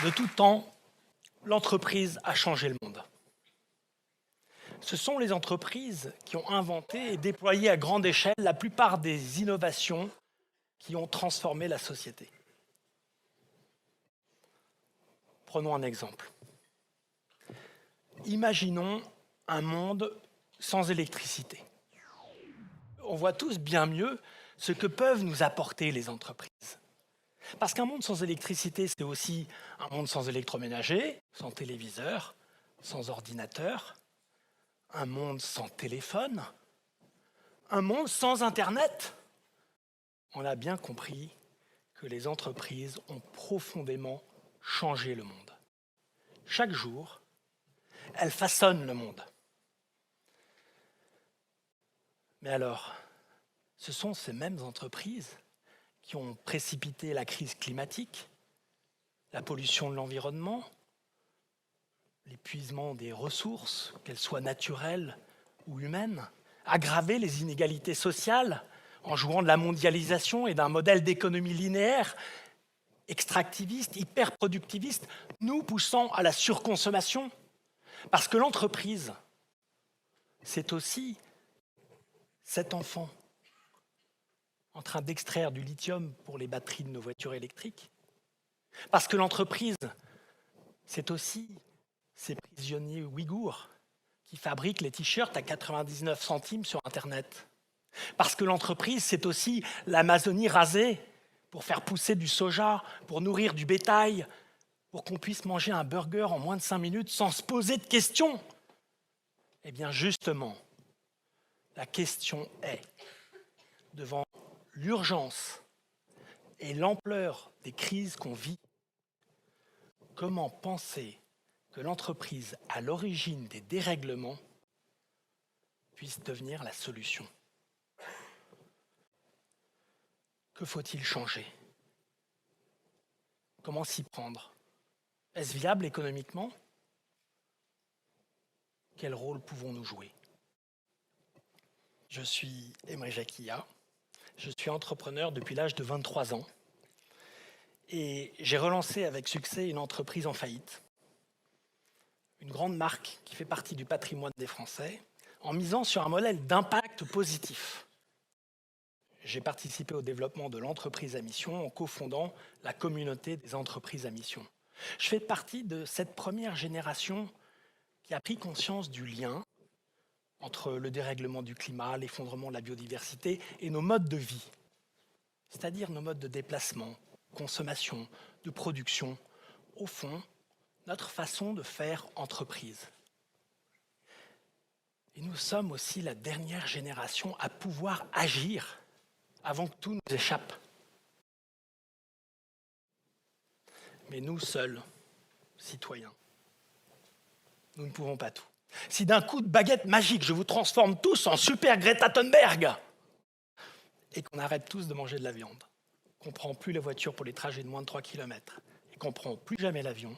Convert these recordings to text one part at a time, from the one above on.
De tout temps, l'entreprise a changé le monde. Ce sont les entreprises qui ont inventé et déployé à grande échelle la plupart des innovations qui ont transformé la société. Prenons un exemple. Imaginons un monde sans électricité. On voit tous bien mieux ce que peuvent nous apporter les entreprises. Parce qu'un monde sans électricité, c'est aussi un monde sans électroménager, sans téléviseur, sans ordinateur, un monde sans téléphone, un monde sans Internet. On a bien compris que les entreprises ont profondément changé le monde. Chaque jour, elles façonnent le monde. Mais alors, ce sont ces mêmes entreprises qui ont précipité la crise climatique, la pollution de l'environnement, l'épuisement des ressources, qu'elles soient naturelles ou humaines, aggravé les inégalités sociales en jouant de la mondialisation et d'un modèle d'économie linéaire, extractiviste, hyper-productiviste, nous poussant à la surconsommation. Parce que l'entreprise, c'est aussi cet enfant en train d'extraire du lithium pour les batteries de nos voitures électriques. Parce que l'entreprise, c'est aussi ces prisonniers ouïghours qui fabriquent les t-shirts à 99 centimes sur Internet. Parce que l'entreprise, c'est aussi l'Amazonie rasée pour faire pousser du soja, pour nourrir du bétail, pour qu'on puisse manger un burger en moins de 5 minutes sans se poser de questions. Eh bien justement, la question est, devant l'urgence et l'ampleur des crises qu'on vit, comment penser que l'entreprise à l'origine des dérèglements puisse devenir la solution? Que faut-il changer? Comment s'y prendre? Est-ce viable économiquement? Quel rôle pouvons-nous jouer? Je suis Emre Jacquia, je suis entrepreneur depuis l'âge de 23 ans et j'ai relancé avec succès une entreprise en faillite, une grande marque qui fait partie du patrimoine des Français, en misant sur un modèle d'impact positif. J'ai participé au développement de l'entreprise à mission en cofondant la communauté des entreprises à mission. Je fais partie de cette première génération qui a pris conscience du lien entre le dérèglement du climat, l'effondrement de la biodiversité et nos modes de vie, c'est-à-dire nos modes de déplacement, consommation, de production, au fond, notre façon de faire entreprise. Et nous sommes aussi la dernière génération à pouvoir agir avant que tout nous échappe. Mais nous seuls, citoyens, nous ne pouvons pas tout. Si d'un coup de baguette magique, je vous transforme tous en super Greta Thunberg et qu'on arrête tous de manger de la viande, qu'on ne prend plus la voiture pour les trajets de moins de 3 km et qu'on ne prend plus jamais l'avion,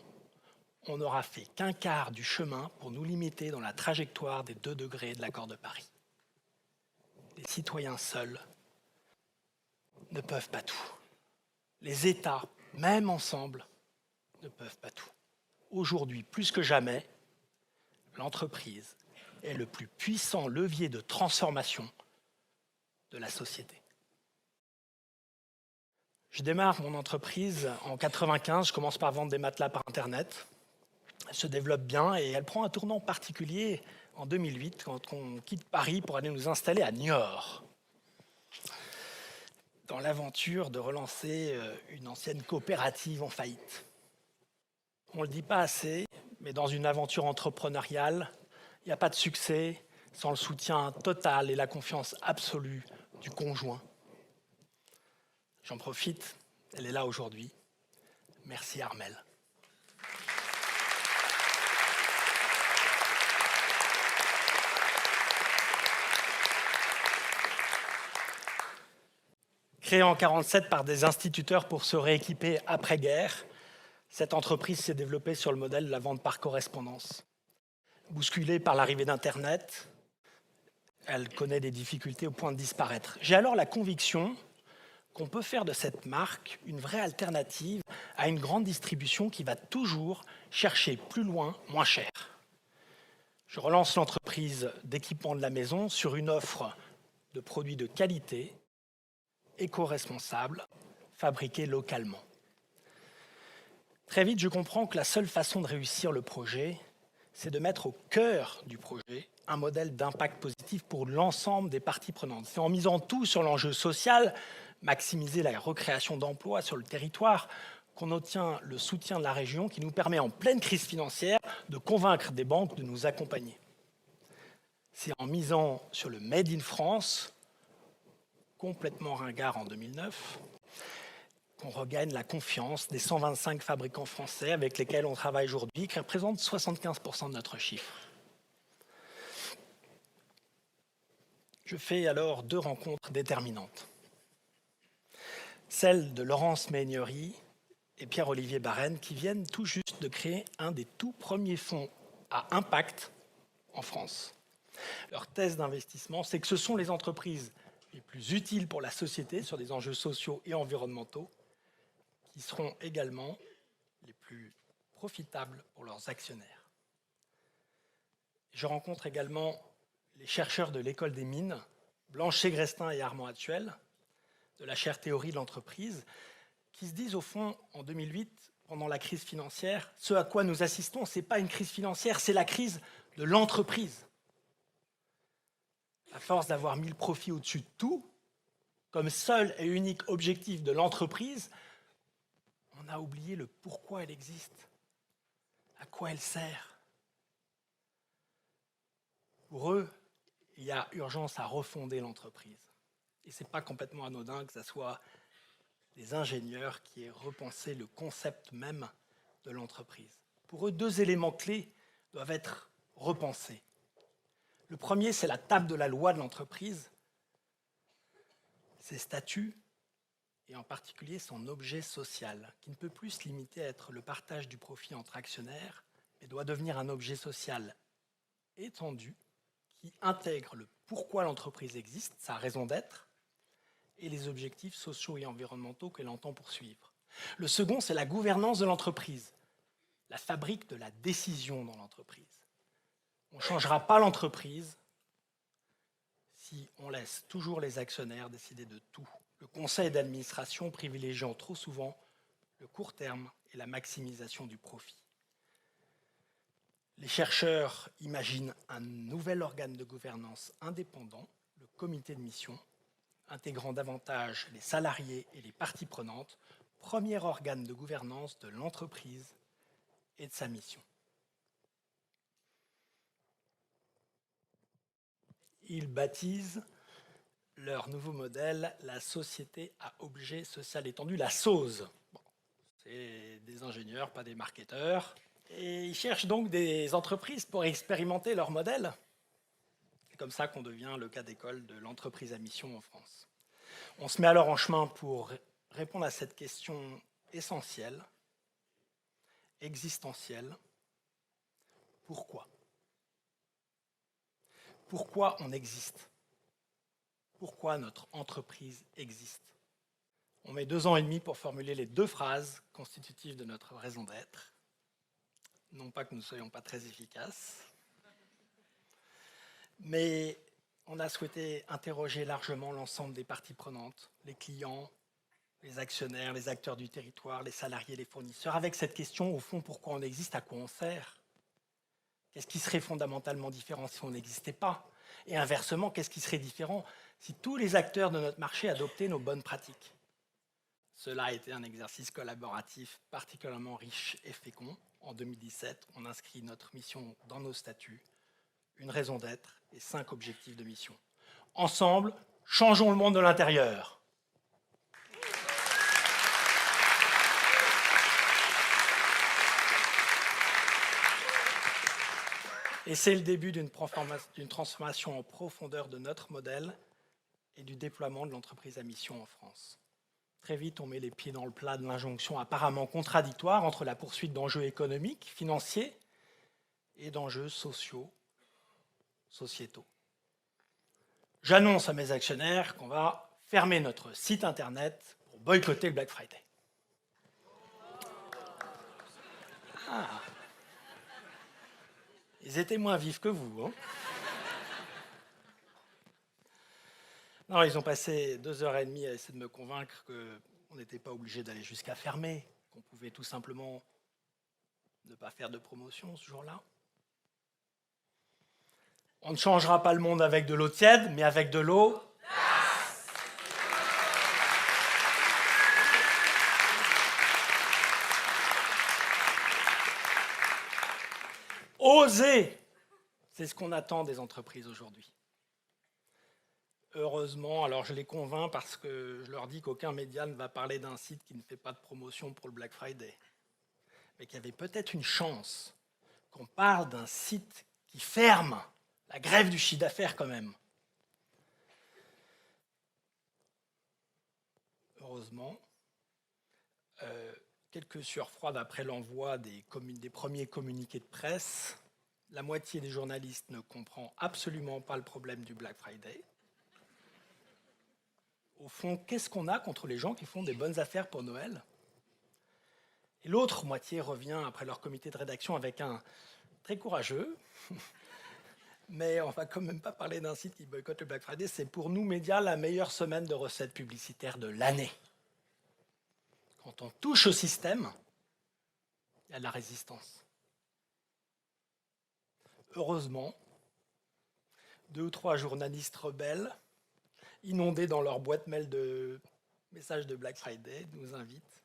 on n'aura fait qu'un quart du chemin pour nous limiter dans la trajectoire des 2 degrés de l'accord de Paris. Les citoyens seuls ne peuvent pas tout. Les États, même ensemble, ne peuvent pas tout. Aujourd'hui, plus que jamais, l'entreprise est le plus puissant levier de transformation de la société. Je démarre mon entreprise en 1995, je commence par vendre des matelas par Internet. Elle se développe bien et elle prend un tournant particulier en 2008 quand on quitte Paris pour aller nous installer à Niort, dans l'aventure de relancer une ancienne coopérative en faillite. On ne le dit pas assez, mais dans une aventure entrepreneuriale, il n'y a pas de succès sans le soutien total et la confiance absolue du conjoint. J'en profite, elle est là aujourd'hui. Merci Armelle. Créée en 1947 par des instituteurs pour se rééquiper après-guerre, cette entreprise s'est développée sur le modèle de la vente par correspondance. Bousculée par l'arrivée d'Internet, elle connaît des difficultés au point de disparaître. J'ai alors la conviction qu'on peut faire de cette marque une vraie alternative à une grande distribution qui va toujours chercher plus loin, moins cher. Je relance l'entreprise d'équipement de la maison sur une offre de produits de qualité, éco-responsables, fabriqués localement. Très vite, je comprends que la seule façon de réussir le projet, c'est de mettre au cœur du projet un modèle d'impact positif pour l'ensemble des parties prenantes. C'est en misant tout sur l'enjeu social, maximiser la recréation d'emplois sur le territoire, qu'on obtient le soutien de la région qui nous permet, en pleine crise financière, de convaincre des banques de nous accompagner. C'est en misant sur le Made in France, complètement ringard en 2009, qu'on regagne la confiance des 125 fabricants français avec lesquels on travaille aujourd'hui, qui représentent 75% de notre chiffre. Je fais alors 2 rencontres déterminantes. Celle de Laurence Meignery et Pierre-Olivier Barrenne, qui viennent tout juste de créer un des tout premiers fonds à impact en France. Leur thèse d'investissement, c'est que ce sont les entreprises les plus utiles pour la société sur des enjeux sociaux et environnementaux qui seront également les plus profitables pour leurs actionnaires. Je rencontre également les chercheurs de l'École des mines, Blanche Ségrestin et Armand Hattuel, de la chaire théorie de l'entreprise, qui se disent au fond, en 2008, pendant la crise financière, ce à quoi nous assistons, ce n'est pas une crise financière, c'est la crise de l'entreprise. À force d'avoir mis le profit au-dessus de tout, comme seul et unique objectif de l'entreprise, on a oublié le pourquoi elle existe, à quoi elle sert. Pour eux, il y a urgence à refonder l'entreprise. Et ce n'est pas complètement anodin que ce soit des ingénieurs qui aient repensé le concept même de l'entreprise. Pour eux, 2 éléments clés doivent être repensés. Le premier, c'est la table de la loi de l'entreprise, ses statuts, et en particulier son objet social, qui ne peut plus se limiter à être le partage du profit entre actionnaires, mais doit devenir un objet social étendu, qui intègre le pourquoi l'entreprise existe, sa raison d'être, et les objectifs sociaux et environnementaux qu'elle entend poursuivre. Le second, c'est la gouvernance de l'entreprise, la fabrique de la décision dans l'entreprise. On ne changera pas l'entreprise si on laisse toujours les actionnaires décider de tout. Le conseil d'administration privilégiant trop souvent le court terme et la maximisation du profit. Les chercheurs imaginent un nouvel organe de gouvernance indépendant, le comité de mission, intégrant davantage les salariés et les parties prenantes, premier organe de gouvernance de l'entreprise et de sa mission. Ils baptisent leur nouveau modèle la société à objet social étendu, la SOSE. Bon, c'est des ingénieurs, pas des marketeurs. Et ils cherchent donc des entreprises pour expérimenter leur modèle. C'est comme ça qu'on devient le cas d'école de l'entreprise à mission en France. On se met alors en chemin pour répondre à cette question essentielle, existentielle. Pourquoi ? Pourquoi on existe ? Pourquoi notre entreprise existe ? On met 2 ans et demi pour formuler les 2 phrases constitutives de notre raison d'être. Non pas que nous ne soyons pas très efficaces, mais on a souhaité interroger largement l'ensemble des parties prenantes, les clients, les actionnaires, les acteurs du territoire, les salariés, les fournisseurs, avec cette question, au fond, pourquoi on existe, à quoi on sert ? Qu'est-ce qui serait fondamentalement différent si on n'existait pas ? Et inversement, qu'est-ce qui serait différent si tous les acteurs de notre marché adoptaient nos bonnes pratiques ? Cela a été un exercice collaboratif particulièrement riche et fécond. En 2017, on inscrit notre mission dans nos statuts, une raison d'être et 5 objectifs de mission. Ensemble, changeons le monde de l'intérieur. Et c'est le début d'une transformation en profondeur de notre modèle et du déploiement de l'entreprise à mission en France. Très vite, on met les pieds dans le plat de l'injonction apparemment contradictoire entre la poursuite d'enjeux économiques, financiers et d'enjeux sociaux, sociétaux. J'annonce à mes actionnaires qu'on va fermer notre site internet pour boycotter le Black Friday. Ah. Ils étaient moins vifs que vous, hein. Non, ils ont passé 2h30 à essayer de me convaincre qu'on n'était pas obligé d'aller jusqu'à fermer, qu'on pouvait tout simplement ne pas faire de promotion ce jour-là. On ne changera pas le monde avec de l'eau tiède, mais avec de l'eau. Oser, c'est ce qu'on attend des entreprises aujourd'hui. Heureusement, alors je les convainc parce que je leur dis qu'aucun média ne va parler d'un site qui ne fait pas de promotion pour le Black Friday. Mais qu'il y avait peut-être une chance qu'on parle d'un site qui ferme, la grève du chiffre d'affaires quand même. Heureusement, quelques sueurs froides après l'envoi des premiers communiqués de presse, la moitié des journalistes ne comprend absolument pas le problème du Black Friday. Au fond, qu'est-ce qu'on a contre les gens qui font des bonnes affaires pour Noël? Et l'autre moitié revient après leur comité de rédaction avec un très courageux, mais on ne va quand même pas parler d'un site qui boycotte le Black Friday, c'est pour nous, médias, la meilleure semaine de recettes publicitaires de l'année. Quand on touche au système, il y a de la résistance. Heureusement, 2 ou 3 journalistes rebelles, inondés dans leur boîte mail de messages de Black Friday, nous invitent.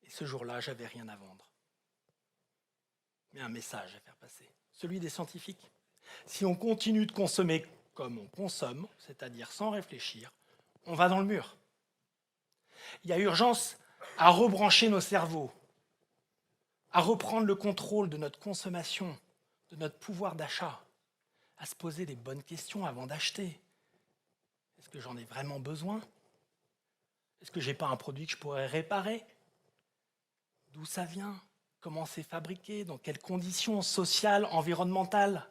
Et ce jour-là, j'avais rien à vendre. Mais un message à faire passer, celui des scientifiques. Si on continue de consommer comme on consomme, c'est-à-dire sans réfléchir, on va dans le mur. Il y a urgence à rebrancher nos cerveaux, à reprendre le contrôle de notre consommation, de notre pouvoir d'achat, à se poser les bonnes questions avant d'acheter. Est-ce que j'en ai vraiment besoin? Est-ce que je n'ai pas un produit que je pourrais réparer? D'où ça vient? Comment c'est fabriqué? Dans quelles conditions sociales, environnementales?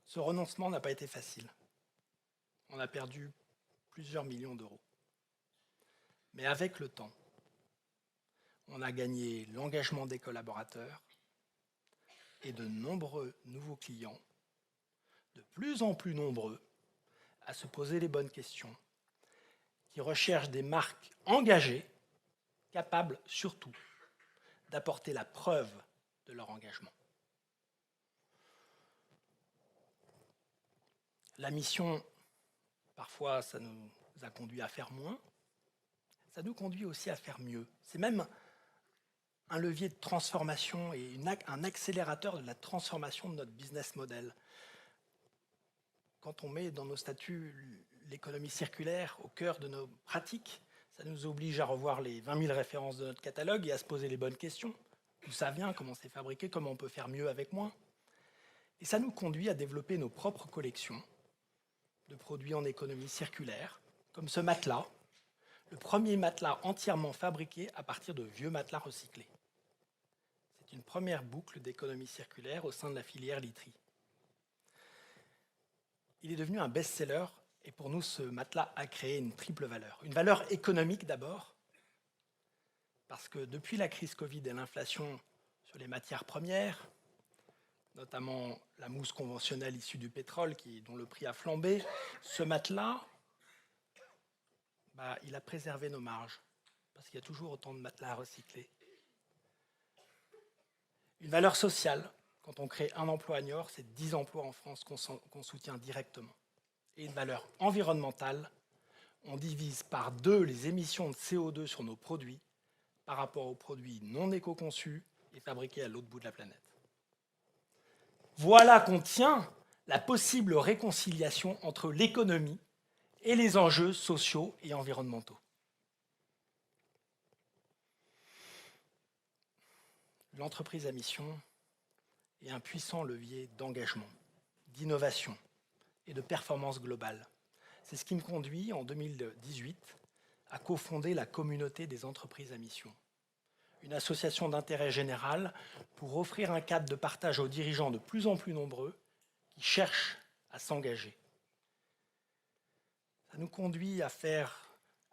Ce renoncement n'a pas été facile. On a perdu plusieurs millions d'euros. Mais avec le temps, on a gagné l'engagement des collaborateurs et de nombreux nouveaux clients, de plus en plus nombreux, à se poser les bonnes questions, qui recherchent des marques engagées, capables surtout d'apporter la preuve de leur engagement. La mission, parfois, ça nous a conduit à faire moins, ça nous conduit aussi à faire mieux. C'est même un levier de transformation et un accélérateur de la transformation de notre business model. Quand on met dans nos statuts l'économie circulaire au cœur de nos pratiques, ça nous oblige à revoir les 20 000 références de notre catalogue et à se poser les bonnes questions. D'où ça vient, comment c'est fabriqué, comment on peut faire mieux avec moins. Et ça nous conduit à développer nos propres collections de produits en économie circulaire, comme ce matelas, le premier matelas entièrement fabriqué à partir de vieux matelas recyclés. C'est une première boucle d'économie circulaire au sein de la filière literie. Il est devenu un best-seller et pour nous, ce matelas a créé une triple valeur. Une valeur économique d'abord, parce que depuis la crise Covid et l'inflation sur les matières premières, notamment la mousse conventionnelle issue du pétrole dont le prix a flambé, ce matelas, il a préservé nos marges, parce qu'il y a toujours autant de matelas à recycler. Une valeur sociale, quand on crée un emploi à Niort, c'est 10 emplois en France qu'on soutient directement. Et une valeur environnementale, on divise par 2 les émissions de CO2 sur nos produits par rapport aux produits non éco-conçus et fabriqués à l'autre bout de la planète. Voilà qu'on tient la possible réconciliation entre l'économie et les enjeux sociaux et environnementaux. L'entreprise à mission est un puissant levier d'engagement, d'innovation et de performance globale. C'est ce qui me conduit, en 2018, à cofonder la communauté des entreprises à mission, une association d'intérêt général pour offrir un cadre de partage aux dirigeants de plus en plus nombreux qui cherchent à s'engager. Ça nous conduit à faire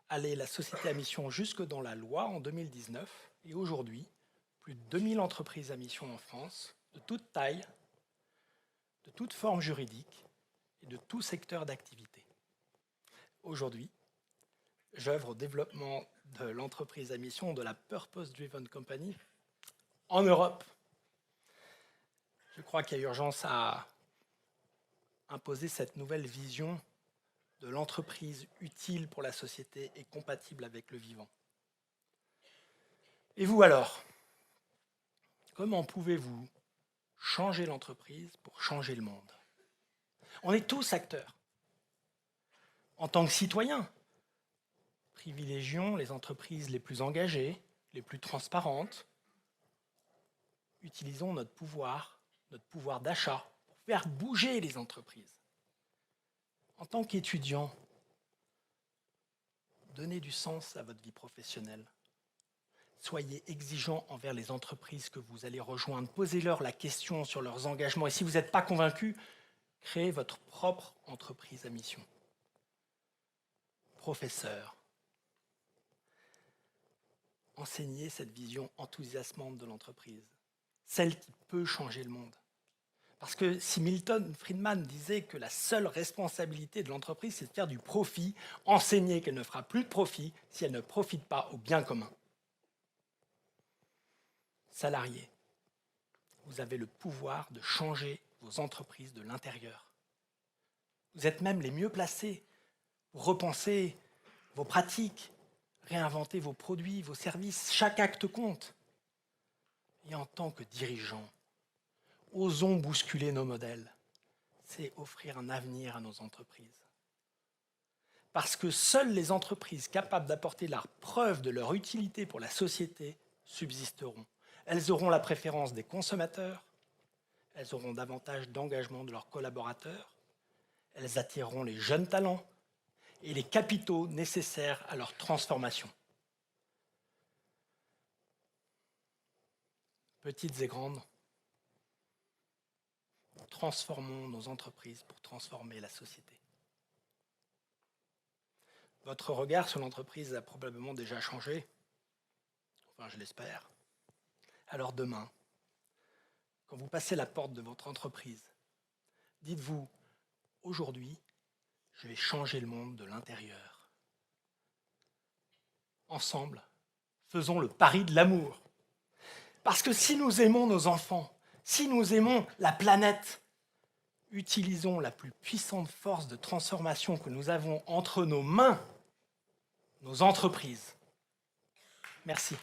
aller la société à mission jusque dans la loi en 2019. Et aujourd'hui, plus de 2000 entreprises à mission en France, de toute taille, de toute forme juridique et de tout secteur d'activité. Aujourd'hui, j'œuvre au développement de l'entreprise à mission de la Purpose Driven Company en Europe. Je crois qu'il y a urgence à imposer cette nouvelle vision de l'entreprise utile pour la société et compatible avec le vivant. Et vous alors, comment pouvez-vous changer l'entreprise pour changer le monde? On est tous acteurs. En tant que citoyens, privilégions les entreprises les plus engagées, les plus transparentes. Utilisons notre pouvoir d'achat pour faire bouger les entreprises. En tant qu'étudiant, donnez du sens à votre vie professionnelle. Soyez exigeants envers les entreprises que vous allez rejoindre. Posez-leur la question sur leurs engagements. Et si vous n'êtes pas convaincu, créez votre propre entreprise à mission. Professeurs, enseignez cette vision enthousiasmante de l'entreprise, celle qui peut changer le monde. Parce que si Milton Friedman disait que la seule responsabilité de l'entreprise, c'est de faire du profit, enseignez qu'elle ne fera plus de profit si elle ne profite pas au bien commun. Salariés, vous avez le pouvoir de changer vos entreprises de l'intérieur. Vous êtes même les mieux placés pour repenser vos pratiques, réinventer vos produits, vos services. Chaque acte compte. Et en tant que dirigeants, osons bousculer nos modèles. C'est offrir un avenir à nos entreprises. Parce que seules les entreprises capables d'apporter la preuve de leur utilité pour la société subsisteront. Elles auront la préférence des consommateurs, elles auront davantage d'engagement de leurs collaborateurs, elles attireront les jeunes talents et les capitaux nécessaires à leur transformation. Petites et grandes, transformons nos entreprises pour transformer la société. Votre regard sur l'entreprise a probablement déjà changé, enfin je l'espère. Alors demain, quand vous passez la porte de votre entreprise, dites-vous, aujourd'hui, je vais changer le monde de l'intérieur. Ensemble, faisons le pari de l'amour. Parce que si nous aimons nos enfants, si nous aimons la planète, utilisons la plus puissante force de transformation que nous avons entre nos mains, nos entreprises. Merci.